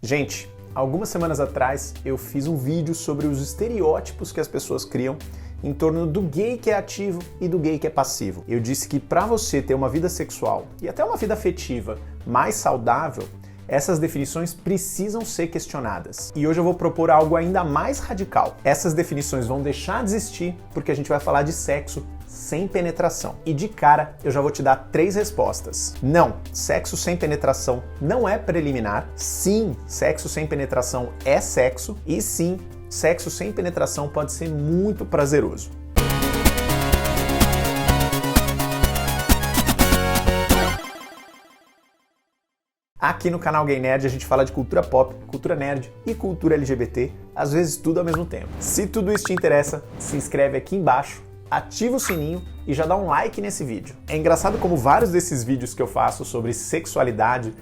Gente, algumas semanas atrás eu fiz um vídeo sobre os estereótipos que as pessoas criam em torno do gay que é ativo e do gay que é passivo. Eu disse que para você ter uma vida sexual e até uma vida afetiva mais saudável, essas definições precisam ser questionadas. E hoje eu vou propor algo ainda mais radical. Essas definições vão deixar de existir porque a gente vai falar de sexo sem penetração. E de cara, eu já vou te dar 3 respostas. Não, sexo sem penetração não é preliminar. Sim, sexo sem penetração é sexo. E sim, sexo sem penetração pode ser muito prazeroso. Aqui no canal Gay Nerd a gente fala de cultura pop, cultura nerd e cultura LGBT, às vezes tudo ao mesmo tempo. Se tudo isso te interessa, se inscreve aqui embaixo, ativa o sininho e já dá um like nesse vídeo. É engraçado como vários desses vídeos que eu faço sobre sexualidade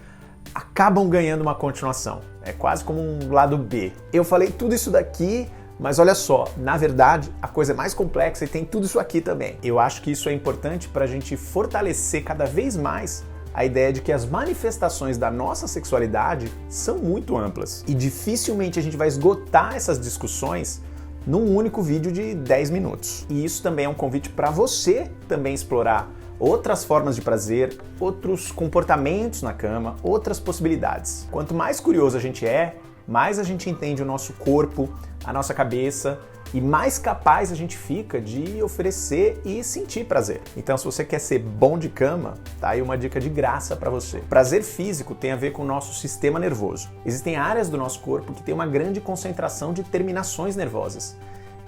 acabam ganhando uma continuação. É quase como um lado B. Eu falei tudo isso daqui, mas olha só, na verdade a coisa é mais complexa e tem tudo isso aqui também. Eu acho que isso é importante para a gente fortalecer cada vez mais a ideia de que as manifestações da nossa sexualidade são muito amplas e dificilmente a gente vai esgotar essas discussões num único vídeo de 10 minutos. E isso também é um convite para você também explorar outras formas de prazer, outros comportamentos na cama, outras possibilidades. Quanto mais curioso a gente é, mais a gente entende o nosso corpo, a nossa cabeça e mais capaz a gente fica de oferecer e sentir prazer. Então, se você quer ser bom de cama, tá aí uma dica de graça para você. Prazer físico tem a ver com o nosso sistema nervoso. Existem áreas do nosso corpo que têm uma grande concentração de terminações nervosas.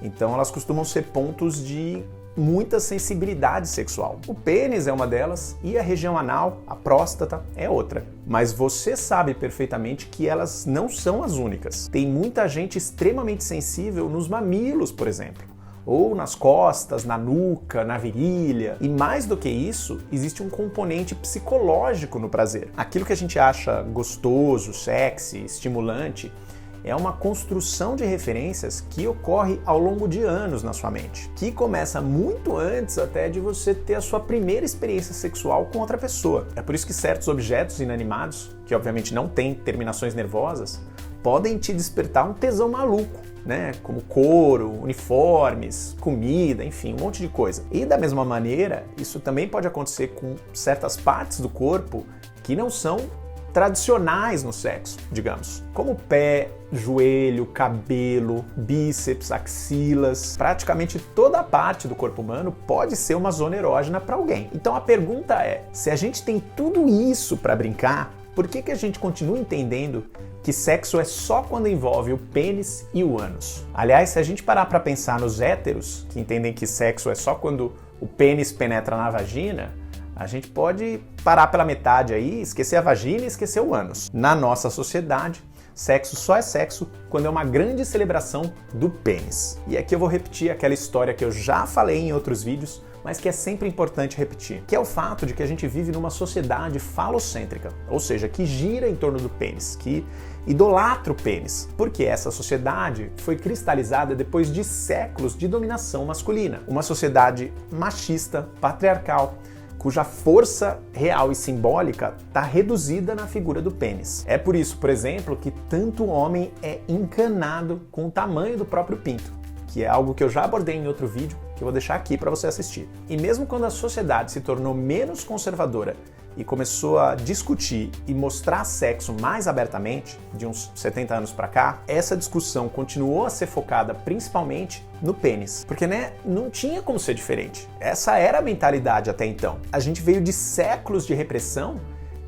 Então, elas costumam ser pontos de muita sensibilidade sexual. O pênis é uma delas e a região anal, a próstata, é outra. Mas você sabe perfeitamente que elas não são as únicas. Tem muita gente extremamente sensível nos mamilos, por exemplo, ou nas costas, na nuca, na virilha. E mais do que isso, existe um componente psicológico no prazer. Aquilo que a gente acha gostoso, sexy, estimulante, é uma construção de referências que ocorre ao longo de anos na sua mente, que começa muito antes até de você ter a sua primeira experiência sexual com outra pessoa. É por isso que certos objetos inanimados, que obviamente não têm terminações nervosas, podem te despertar um tesão maluco, né? Como couro, uniformes, comida, enfim, um monte de coisa. E da mesma maneira, isso também pode acontecer com certas partes do corpo que não são tradicionais no sexo, digamos, como pé, joelho, cabelo, bíceps, axilas. Praticamente toda a parte do corpo humano pode ser uma zona erógena para alguém. Então a pergunta é, se a gente tem tudo isso para brincar, por que a gente continua entendendo que sexo é só quando envolve o pênis e o ânus? Aliás, se a gente parar para pensar nos héteros, que entendem que sexo é só quando o pênis penetra na vagina, a gente pode parar pela metade aí, esquecer a vagina e esquecer o ânus. Na nossa sociedade, sexo só é sexo quando é uma grande celebração do pênis. E aqui eu vou repetir aquela história que eu já falei em outros vídeos, mas que é sempre importante repetir, que é o fato de que a gente vive numa sociedade falocêntrica, ou seja, que gira em torno do pênis, que idolatra o pênis, porque essa sociedade foi cristalizada depois de séculos de dominação masculina. Uma sociedade machista, patriarcal, cuja força real e simbólica está reduzida na figura do pênis. É por isso, por exemplo, que tanto homem é encanado com o tamanho do próprio pinto, que é algo que eu já abordei em outro vídeo, que eu vou deixar aqui para você assistir. E mesmo quando a sociedade se tornou menos conservadora e começou a discutir e mostrar sexo mais abertamente, de uns 70 anos para cá, essa discussão continuou a ser focada principalmente no pênis. Porque, não tinha como ser diferente. Essa era a mentalidade até então. A gente veio de séculos de repressão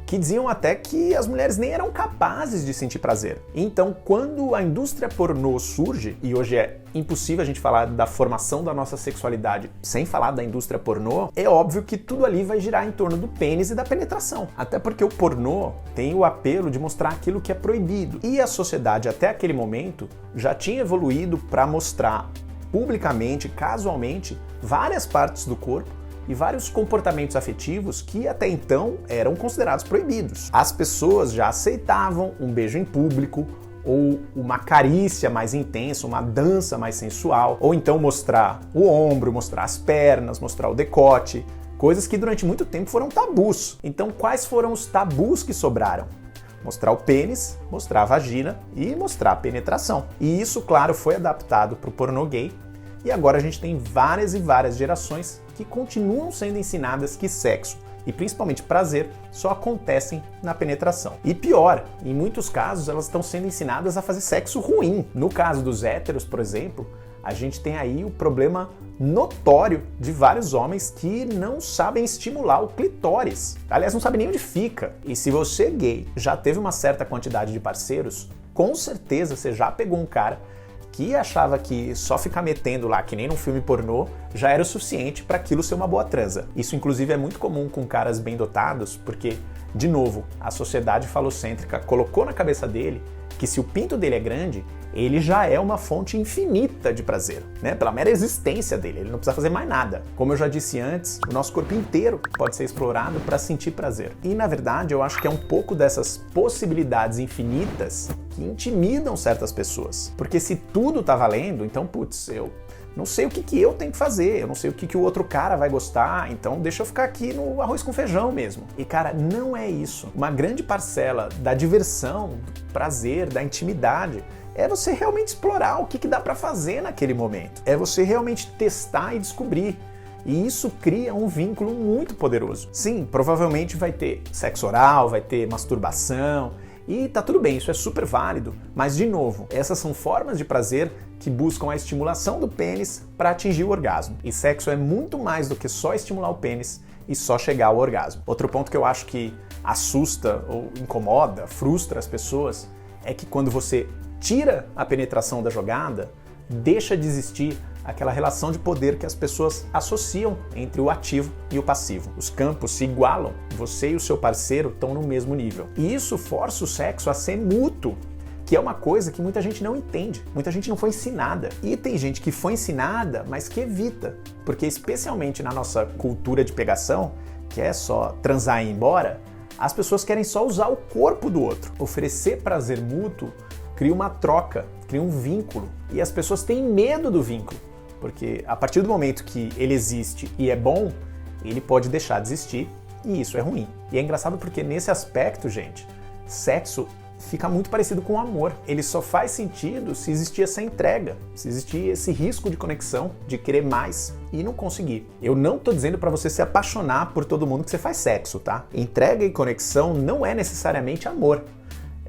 que diziam até que as mulheres nem eram capazes de sentir prazer. Então, quando a indústria pornô surge, e hoje é impossível a gente falar da formação da nossa sexualidade sem falar da indústria pornô, é óbvio que tudo ali vai girar em torno do pênis e da penetração. Até porque o pornô tem o apelo de mostrar aquilo que é proibido. E a sociedade, até aquele momento, já tinha evoluído para mostrar publicamente, casualmente, várias partes do corpo e vários comportamentos afetivos que até então eram considerados proibidos. As pessoas já aceitavam um beijo em público, ou uma carícia mais intensa, uma dança mais sensual, ou então mostrar o ombro, mostrar as pernas, mostrar o decote, coisas que durante muito tempo foram tabus. Então, quais foram os tabus que sobraram? Mostrar o pênis, mostrar a vagina e mostrar a penetração. E isso, claro, foi adaptado para o pornô gay. E agora a gente tem várias e várias gerações que continuam sendo ensinadas que sexo, e principalmente prazer, só acontecem na penetração. E pior, em muitos casos elas estão sendo ensinadas a fazer sexo ruim. No caso dos héteros, por exemplo, a gente tem aí o problema notório de vários homens que não sabem estimular o clitóris. Aliás, não sabem nem onde fica. E se você gay já teve uma certa quantidade de parceiros, com certeza você já pegou um cara que achava que só ficar metendo lá, que nem num filme pornô, já era o suficiente para aquilo ser uma boa transa. Isso, inclusive, é muito comum com caras bem dotados, porque, de novo, a sociedade falocêntrica colocou na cabeça dele que se o pinto dele é grande, ele já é uma fonte infinita de prazer, né? Pela mera existência dele, ele não precisa fazer mais nada. Como eu já disse antes, o nosso corpo inteiro pode ser explorado para sentir prazer. E, na verdade, eu acho que é um pouco dessas possibilidades infinitas que intimidam certas pessoas. Porque se tudo tá valendo, então, putz, eu não sei o que eu tenho que fazer, eu não sei o que o outro cara vai gostar, então deixa eu ficar aqui no arroz com feijão mesmo. E cara, não é isso. Uma grande parcela da diversão, do prazer, da intimidade, é você realmente explorar o que dá pra fazer naquele momento. É você realmente testar e descobrir. E isso cria um vínculo muito poderoso. Sim, provavelmente vai ter sexo oral, vai ter masturbação, e tá tudo bem, isso é super válido, mas de novo, essas são formas de prazer que buscam a estimulação do pênis para atingir o orgasmo. E sexo é muito mais do que só estimular o pênis e só chegar ao orgasmo. Outro ponto que eu acho que assusta ou incomoda, frustra as pessoas, é que quando você tira a penetração da jogada, deixa de existir aquela relação de poder que as pessoas associam entre o ativo e o passivo. Os campos se igualam, você e o seu parceiro estão no mesmo nível. E isso força o sexo a ser mútuo, que é uma coisa que muita gente não entende, muita gente não foi ensinada. E tem gente que foi ensinada, mas que evita, porque especialmente na nossa cultura de pegação, que é só transar e ir embora, as pessoas querem só usar o corpo do outro. Oferecer prazer mútuo cria uma troca, cria um vínculo, e as pessoas têm medo do vínculo. Porque a partir do momento que ele existe e é bom, ele pode deixar de existir e isso é ruim. E é engraçado porque nesse aspecto, gente, sexo fica muito parecido com o amor. Ele só faz sentido se existir essa entrega, se existir esse risco de conexão, de querer mais e não conseguir. Eu não tô dizendo para você se apaixonar por todo mundo que você faz sexo, tá? Entrega e conexão não é necessariamente amor.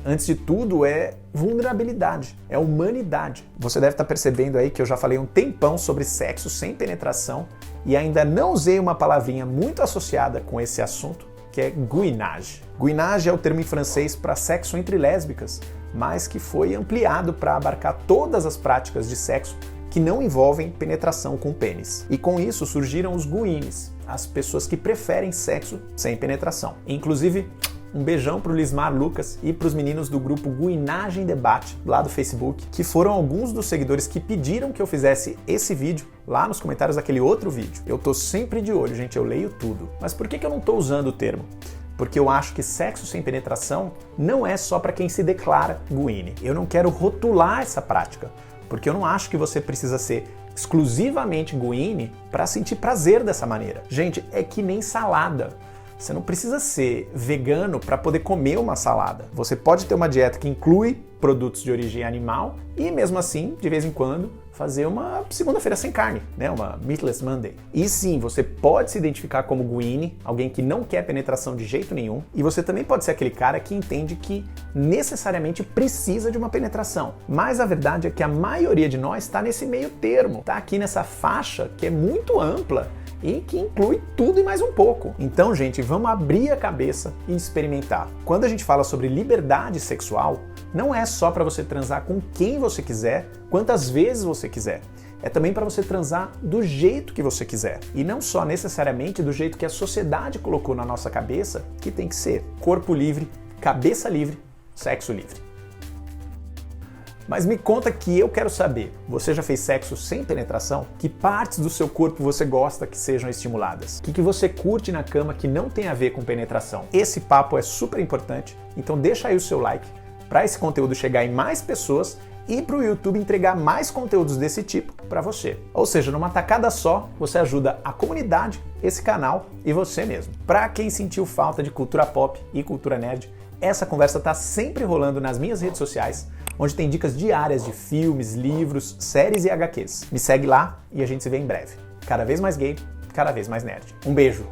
Antes de tudo, é vulnerabilidade, é humanidade. Você deve estar percebendo aí que eu já falei um tempão sobre sexo sem penetração e ainda não usei uma palavrinha muito associada com esse assunto, que é guinage. Guinage é o termo em francês para sexo entre lésbicas, mas que foi ampliado para abarcar todas as práticas de sexo que não envolvem penetração com pênis. E com isso surgiram os guines, as pessoas que preferem sexo sem penetração. Inclusive, um beijão pro Lismar Lucas e pros meninos do grupo Guinagem Debate, lá do Facebook, que foram alguns dos seguidores que pediram que eu fizesse esse vídeo lá nos comentários daquele outro vídeo. Eu tô sempre de olho, gente, eu leio tudo. Mas por que eu não tô usando o termo? Porque eu acho que sexo sem penetração não é só para quem se declara guine. Eu não quero rotular essa prática, porque eu não acho que você precisa ser exclusivamente guine para sentir prazer dessa maneira. Gente, é que nem salada. Você não precisa ser vegano para poder comer uma salada. Você pode ter uma dieta que inclui produtos de origem animal e mesmo assim, de vez em quando, fazer uma segunda-feira sem carne, né? Uma Meatless Monday. E sim, você pode se identificar como guine, alguém que não quer penetração de jeito nenhum, e você também pode ser aquele cara que entende que necessariamente precisa de uma penetração. Mas a verdade é que a maioria de nós está nesse meio termo, está aqui nessa faixa que é muito ampla e que inclui tudo e mais um pouco. Então, gente, vamos abrir a cabeça e experimentar. Quando a gente fala sobre liberdade sexual, não é só para você transar com quem você quiser, quantas vezes você quiser. É também para você transar do jeito que você quiser. E não só necessariamente do jeito que a sociedade colocou na nossa cabeça que tem que ser. Corpo livre, cabeça livre, sexo livre. Mas me conta que eu quero saber, você já fez sexo sem penetração? Que partes do seu corpo você gosta que sejam estimuladas? O que você curte na cama que não tem a ver com penetração? Esse papo é super importante, então deixa aí o seu like para esse conteúdo chegar em mais pessoas e para o YouTube entregar mais conteúdos desse tipo para você. Ou seja, numa tacada só, você ajuda a comunidade, esse canal e você mesmo. Para quem sentiu falta de cultura pop e cultura nerd, Essa conversa tá sempre rolando nas minhas redes sociais, onde tem dicas diárias de filmes, livros, séries e HQs. Me segue lá e a gente se vê em breve. Cada vez mais gay, cada vez mais nerd. Um beijo!